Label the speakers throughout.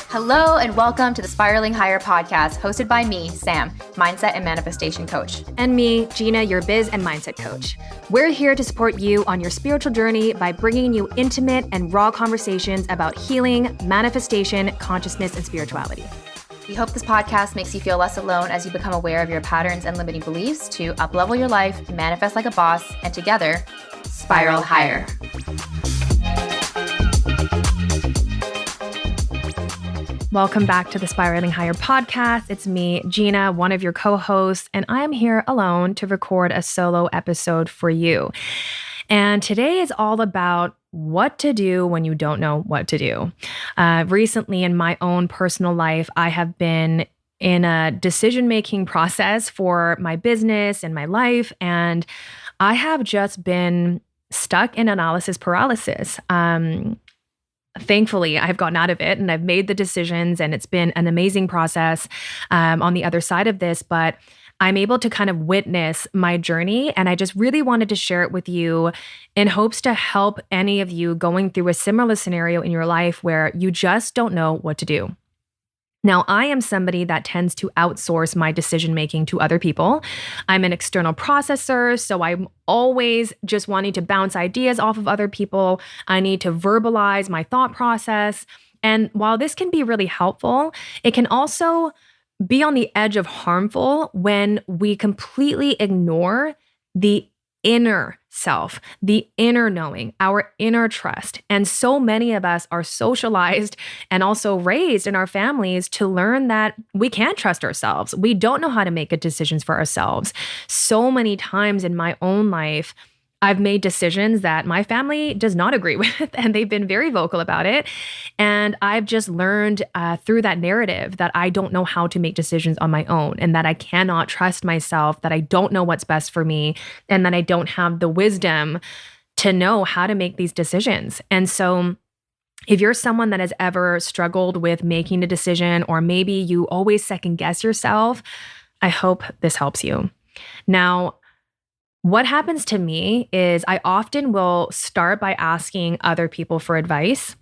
Speaker 1: Hello and welcome to the Spiralinghigher podcast, hosted by me, Sam, mindset and manifestation coach.
Speaker 2: And me, Gina, your biz and mindset coach. We're here to support you on your spiritual journey by bringing you intimate and raw conversations about healing, manifestation, consciousness, and spirituality.
Speaker 1: We hope this podcast makes you feel less alone as you become aware of your patterns and limiting beliefs to up-level your life, manifest like a boss, and together, spiral higher.
Speaker 2: Welcome back to the Spiralinghigher podcast. It's me, Gina, one of your co-hosts, and I'm here alone to record a solo episode for you. And today is all about what to do when you don't know what to do. Recently in my own personal life, I have been in a decision-making process for my business and my life, and I have just been stuck in analysis paralysis. Thankfully, I've gotten out of it and I've made the decisions, and it's been an amazing process on the other side of this, but I'm able to kind of witness my journey, and I just really wanted to share it with you in hopes to help any of you going through a similar scenario in your life where you just don't know what to do. Now, I am somebody that tends to outsource my decision-making to other people. I'm an external processor, so I'm always just wanting to bounce ideas off of other people. I need to verbalize my thought process. And while this can be really helpful, it can also be on the edge of harmful when we completely ignore the inner self, the inner knowing, our inner trust. And so many of us are socialized and also raised in our families to learn that we can't trust ourselves. We don't know how to make good decisions for ourselves. So many times in my own life, I've made decisions that my family does not agree with, and they've been very vocal about it. And I've just learned through that narrative that I don't know how to make decisions on my own, and that I cannot trust myself, that I don't know what's best for me, and that I don't have the wisdom to know how to make these decisions. And so if you're someone that has ever struggled with making a decision, or maybe you always second guess yourself, I hope this helps you. Now, what happens to me is I often will start by asking other people for advice.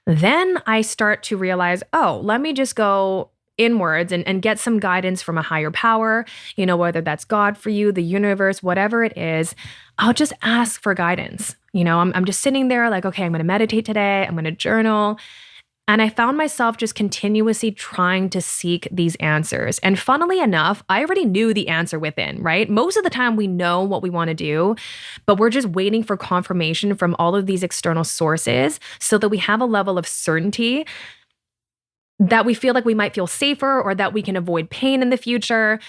Speaker 2: Then I start to realize, let me just go inwards and get some guidance from a higher power, whether that's God for you, the universe, whatever it is. I'll just ask for guidance. I'm just sitting there like, okay, I'm going to meditate today. I'm going to journal. And I found myself just continuously trying to seek these answers. And funnily enough, I already knew the answer within, right? Most of the time we know what we want to do, but we're just waiting for confirmation from all of these external sources so that we have a level of certainty that we feel like we might feel safer, or that we can avoid pain in the future.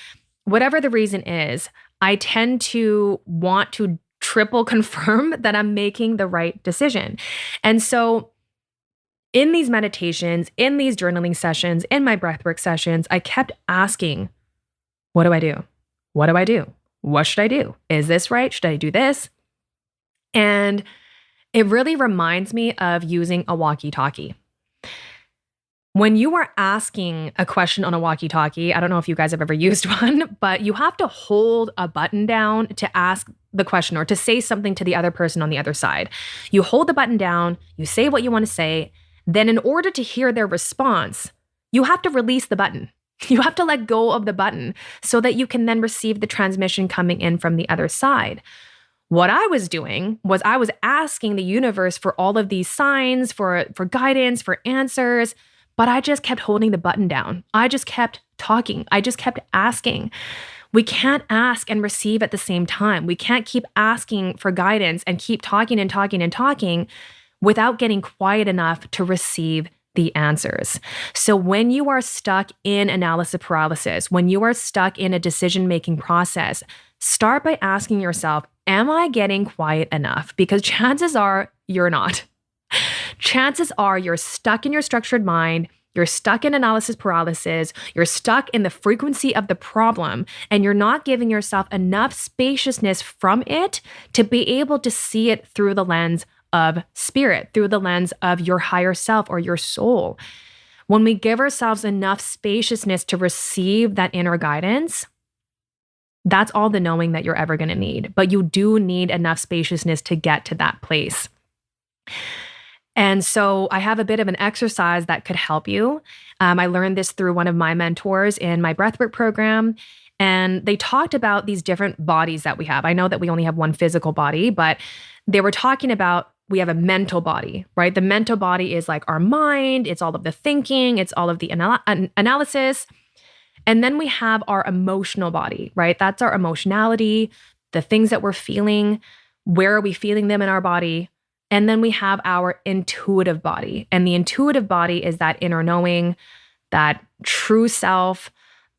Speaker 2: Whatever the reason is, I tend to want to triple confirm that I'm making the right decision. And so in these meditations, in these journaling sessions, in my breathwork sessions, I kept asking, what do I do? What do I do? What should I do? Is this right? Should I do this? And it really reminds me of using a walkie-talkie. When you are asking a question on a walkie-talkie, I don't know if you guys have ever used one, but you have to hold a button down to ask the question or to say something to the other person on the other side. You hold the button down, you say what you want to say. Then in order to hear their response, you have to release the button. You have to let go of the button so that you can then receive the transmission coming in from the other side. What I was doing was I was asking the universe for all of these signs, for guidance, for answers, but I just kept holding the button down. I just kept talking. I just kept asking. We can't ask and receive at the same time. We can't keep asking for guidance and keep talking and talking and talking without getting quiet enough to receive the answers. So when you are stuck in analysis paralysis, when you are stuck in a decision-making process, start by asking yourself, am I getting quiet enough? Because chances are you're not. Chances are you're stuck in your structured mind, you're stuck in analysis paralysis, you're stuck in the frequency of the problem, and you're not giving yourself enough spaciousness from it to be able to see it through the lens of spirit, through the lens of your higher self or your soul. When we give ourselves enough spaciousness to receive that inner guidance, That's all the knowing that you're ever going to need. But you do need enough spaciousness to get to that place. And so I have a bit of an exercise that could help you. I learned this through one of my mentors in my breathwork program. And they talked about these different bodies that we have. I know that we only have one physical body, but they were talking about we have a mental body, right? The mental body is like our mind. It's all of the thinking. It's all of the analysis. And then we have our emotional body, right? That's our emotionality, the things that we're feeling. Where are we feeling them in our body? And then we have our intuitive body. And the intuitive body is that inner knowing, that true self,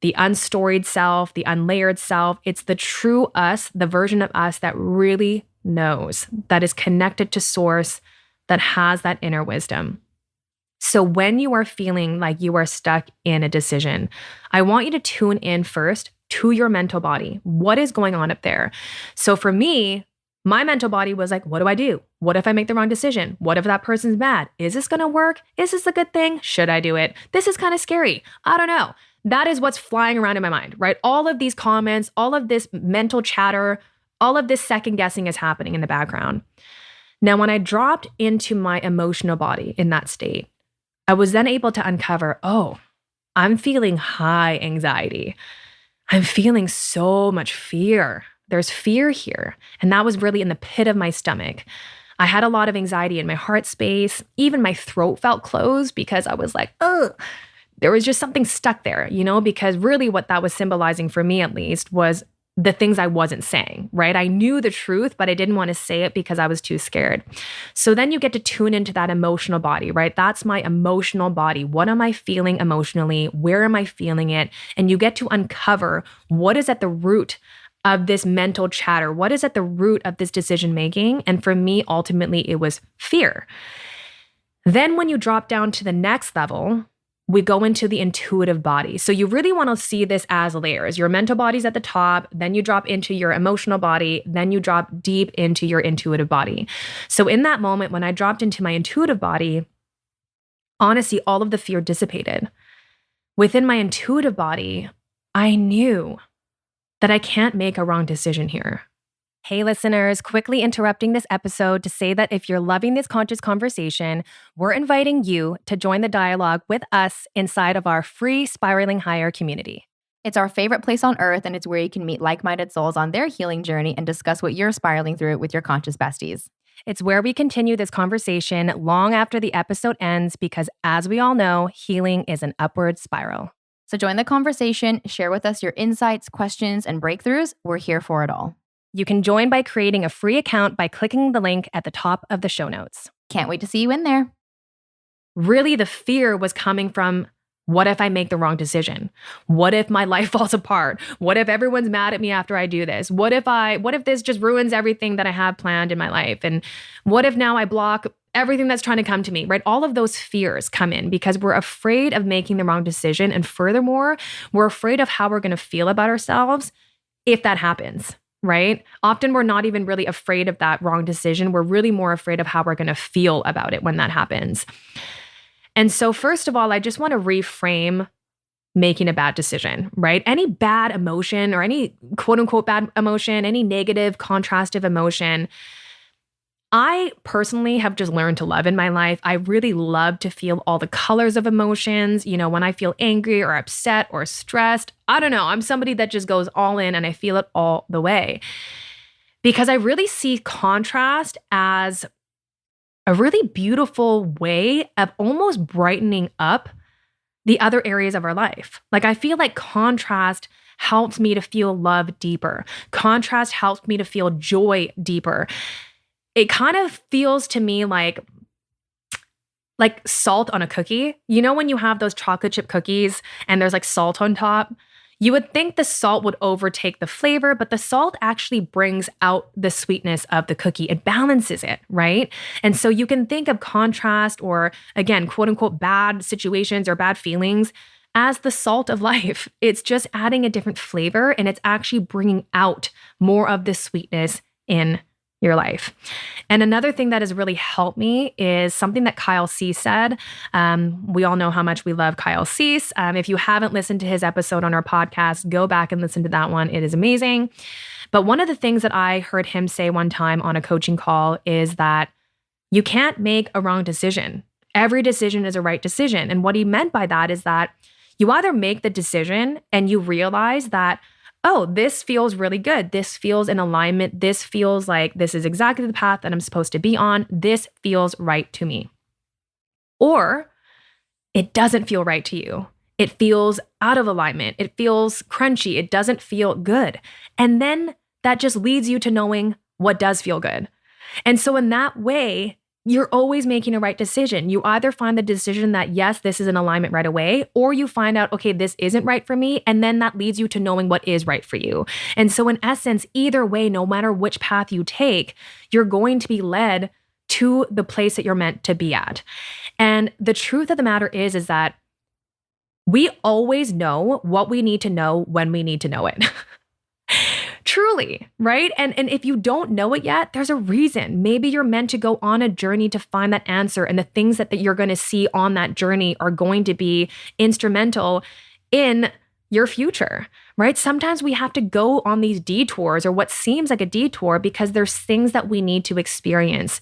Speaker 2: the unstoried self, the unlayered self. It's the true us, the version of us that really knows, that is connected to source, that has that inner wisdom. So when you are feeling like you are stuck in a decision, I want you to tune in first to your mental body. What is going on up there? So for me, my mental body was like, what do I do? What if I make the wrong decision? What if that person's mad? Is this going to work? Is this a good thing? Should I do it? This is kind of scary. I don't know. That is what's flying around in my mind, right? All of these comments, all of this mental chatter, all of this second guessing is happening in the background. Now, when I dropped into my emotional body in that state, I was then able to uncover, oh, I'm feeling high anxiety. I'm feeling so much fear. There's fear here. And that was really in the pit of my stomach. I had a lot of anxiety in my heart space. Even my throat felt closed because I was like, ugh. There was just something stuck there, because really what that was symbolizing for me at least was the things I wasn't saying, right? I knew the truth, but I didn't want to say it because I was too scared. So then you get to tune into that emotional body, right? That's my emotional body. What am I feeling emotionally? Where am I feeling it? And you get to uncover what is at the root of this mental chatter. What is at the root of this decision making? And for me, ultimately, it was fear. Then when you drop down to the next level, we go into the intuitive body. So you really want to see this as layers. Your mental body's at the top, then you drop into your emotional body, then you drop deep into your intuitive body. So in that moment, when I dropped into my intuitive body, honestly, all of the fear dissipated. Within my intuitive body, I knew that I can't make a wrong decision here. Hey listeners, quickly interrupting this episode to say that if you're loving this conscious conversation, we're inviting you to join the dialogue with us inside of our free Spiralinghigher community.
Speaker 1: It's our favorite place on earth, and it's where you can meet like-minded souls on their healing journey and discuss what you're spiraling through with your conscious besties.
Speaker 2: It's where we continue this conversation long after the episode ends because, as we all know, healing is an upward spiral.
Speaker 1: So join the conversation, share with us your insights, questions, and breakthroughs. We're here for it all.
Speaker 2: You can join by creating a free account by clicking the link at the top of the show notes.
Speaker 1: Can't wait to see you in there.
Speaker 2: Really, the fear was coming from, what if I make the wrong decision? What if my life falls apart? What if everyone's mad at me after I do this? What if this just ruins everything that I have planned in my life? And what if now I block everything that's trying to come to me, right? All of those fears come in because we're afraid of making the wrong decision. And furthermore, we're afraid of how we're going to feel about ourselves if that happens. Right? Often we're not even really afraid of that wrong decision. We're really more afraid of how we're going to feel about it when that happens. And so first of all, I just want to reframe making a bad decision, right? Any bad emotion or any quote unquote bad emotion, any negative contrastive emotion, I personally have just learned to love in my life. I really love to feel all the colors of emotions. When I feel angry or upset or stressed, I don't know. I'm somebody that just goes all in and I feel it all the way. Because I really see contrast as a really beautiful way of almost brightening up the other areas of our life. Like I feel like contrast helps me to feel love deeper. Contrast helps me to feel joy deeper. It kind of feels to me like salt on a cookie. When you have those chocolate chip cookies and there's like salt on top, you would think the salt would overtake the flavor, but the salt actually brings out the sweetness of the cookie. It balances it, right? And so you can think of contrast or, again, quote unquote, bad situations or bad feelings as the salt of life. It's just adding a different flavor and it's actually bringing out more of the sweetness in your life. And another thing that has really helped me is something that Kyle Cease said. We all know how much we love Kyle Cease. If you haven't listened to his episode on our podcast, go back and listen to that one. It is amazing. But one of the things that I heard him say one time on a coaching call is that you can't make a wrong decision. Every decision is a right decision. And what he meant by that is that you either make the decision and you realize that, oh, this feels really good. This feels in alignment. This feels like this is exactly the path that I'm supposed to be on. This feels right to me. Or it doesn't feel right to you. It feels out of alignment. It feels crunchy. It doesn't feel good. And then that just leads you to knowing what does feel good. And so in that way, you're always making a right decision. You either find the decision that, yes, this is in alignment right away, or you find out, okay, this isn't right for me. And then that leads you to knowing what is right for you. And so in essence, either way, no matter which path you take, you're going to be led to the place that you're meant to be at. And the truth of the matter is that we always know what we need to know when we need to know it. Truly, right? And if you don't know it yet, there's a reason. Maybe you're meant to go on a journey to find that answer, and the things that you're going to see on that journey are going to be instrumental in your future, right? Sometimes we have to go on these detours, or what seems like a detour, because there's things that we need to experience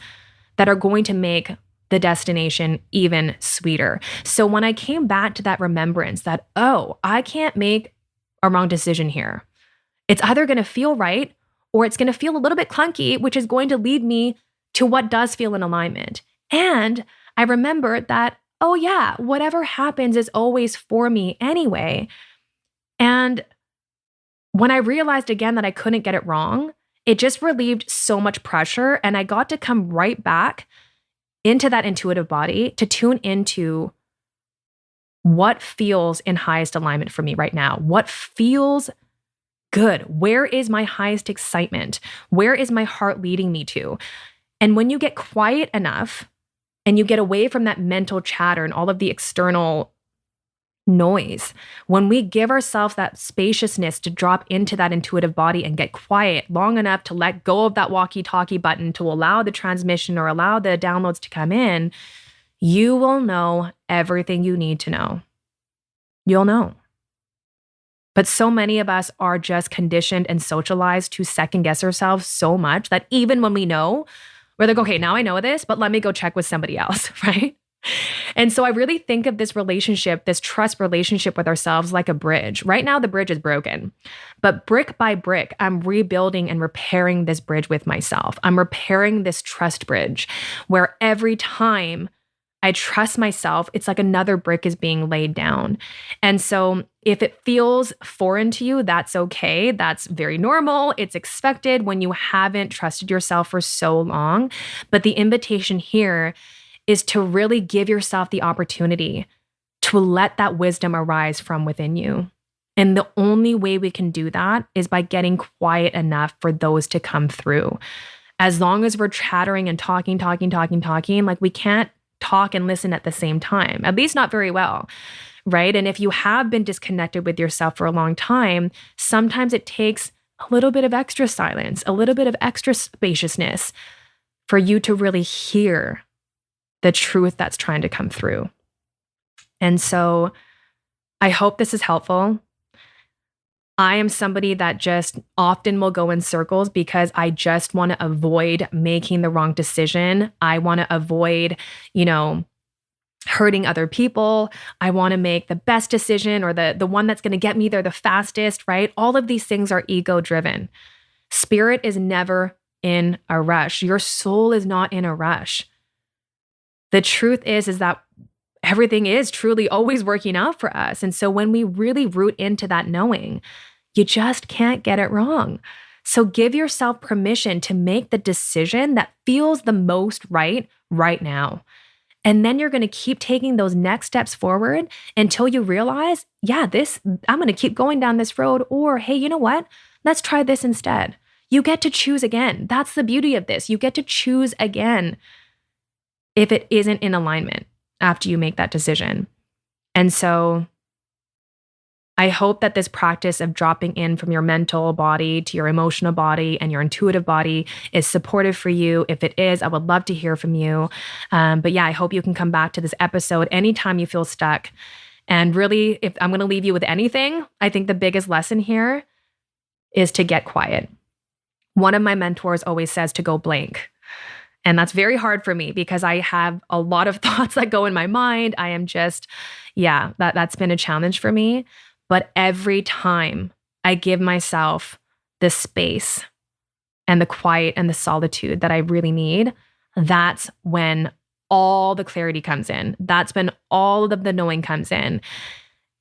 Speaker 2: that are going to make the destination even sweeter. So when I came back to that remembrance that, oh, I can't make a wrong decision here. It's either going to feel right or it's going to feel a little bit clunky, which is going to lead me to what does feel in alignment. And I remembered that, oh yeah, whatever happens is always for me anyway. And when I realized again that I couldn't get it wrong, it just relieved so much pressure. And I got to come right back into that intuitive body to tune into what feels in highest alignment for me right now. What feels good? Where is my highest excitement? Where is my heart leading me to? And when you get quiet enough and you get away from that mental chatter and all of the external noise, when we give ourselves that spaciousness to drop into that intuitive body and get quiet long enough to let go of that walkie-talkie button to allow the transmission or allow the downloads to come in, you will know everything you need to know. You'll know. But so many of us are just conditioned and socialized to second guess ourselves so much that even when we know, we're like, okay, now I know this, but let me go check with somebody else, right? And so I really think of this relationship, this trust relationship with ourselves like a bridge. Right now, the bridge is broken, but brick by brick, I'm rebuilding and repairing this bridge with myself. I'm repairing this trust bridge where every time I trust myself, it's like another brick is being laid down. And so if it feels foreign to you, that's okay. That's very normal. It's expected when you haven't trusted yourself for so long. But the invitation here is to really give yourself the opportunity to let that wisdom arise from within you. And the only way we can do that is by getting quiet enough for those to come through. As long as we're chattering and talking, like we can't talk and listen at the same time, at least not very well, right? And if you have been disconnected with yourself for a long time, sometimes it takes a little bit of extra silence, a little bit of extra spaciousness for you to really hear the truth that's trying to come through. And so I hope this is helpful. I am somebody that just often will go in circles because I just want to avoid making the wrong decision. I want to avoid, hurting other people. I want to make the best decision or the one that's going to get me there the fastest, right? All of these things are ego driven. Spirit is never in a rush. Your soul is not in a rush. The truth is that everything is truly always working out for us. And so when we really root into that knowing, you just can't get it wrong. So give yourself permission to make the decision that feels the most right now. And then you're going to keep taking those next steps forward until you realize, I'm going to keep going down this road. Or, hey, you know what? Let's try this instead. You get to choose again. That's the beauty of this. You get to choose again if it isn't in alignment after you make that decision. And so I hope that this practice of dropping in from your mental body to your emotional body and your intuitive body is supportive for you. If it is, I would love to hear from you. But yeah, I hope you can come back to this episode anytime you feel stuck. And really, if I'm going to leave you with anything, I think the biggest lesson here is to get quiet. One of my mentors always says to go blank. And that's very hard for me because I have a lot of thoughts that go in my mind. I am just, that's been a challenge for me. But every time I give myself the space and the quiet and the solitude that I really need, that's when all the clarity comes in. That's when all of the knowing comes in.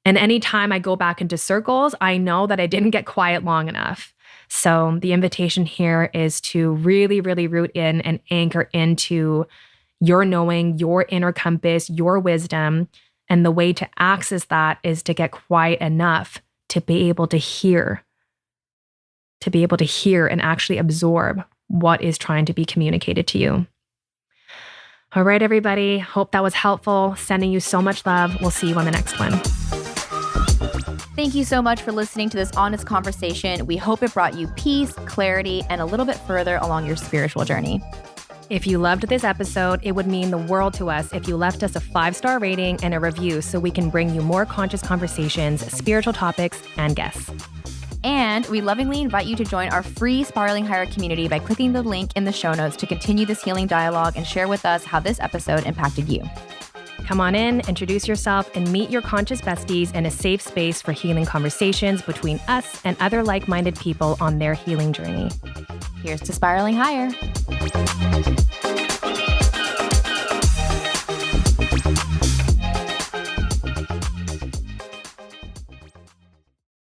Speaker 2: And anytime I go back into circles, I know that I didn't get quiet long enough. So the invitation here is to really, really root in and anchor into your knowing, your inner compass, your wisdom. And the way to access that is to get quiet enough to be able to hear and actually absorb what is trying to be communicated to you. All right, everybody. Hope that was helpful. Sending you so much love. We'll see you on the next one.
Speaker 1: Thank you so much for listening to this honest conversation. We hope it brought you peace, clarity, and a little bit further along your spiritual journey.
Speaker 2: If you loved this episode, it would mean the world to us if you left us a 5-star rating and a review so we can bring you more conscious conversations, spiritual topics, and guests.
Speaker 1: And we lovingly invite you to join our free Spiralinghigher community by clicking the link in the show notes to continue this healing dialogue and share with us how this episode impacted you.
Speaker 2: Come on in, introduce yourself, and meet your conscious besties in a safe space for healing conversations between us and other like-minded people on their healing journey.
Speaker 1: Here's to Spiraling Higher.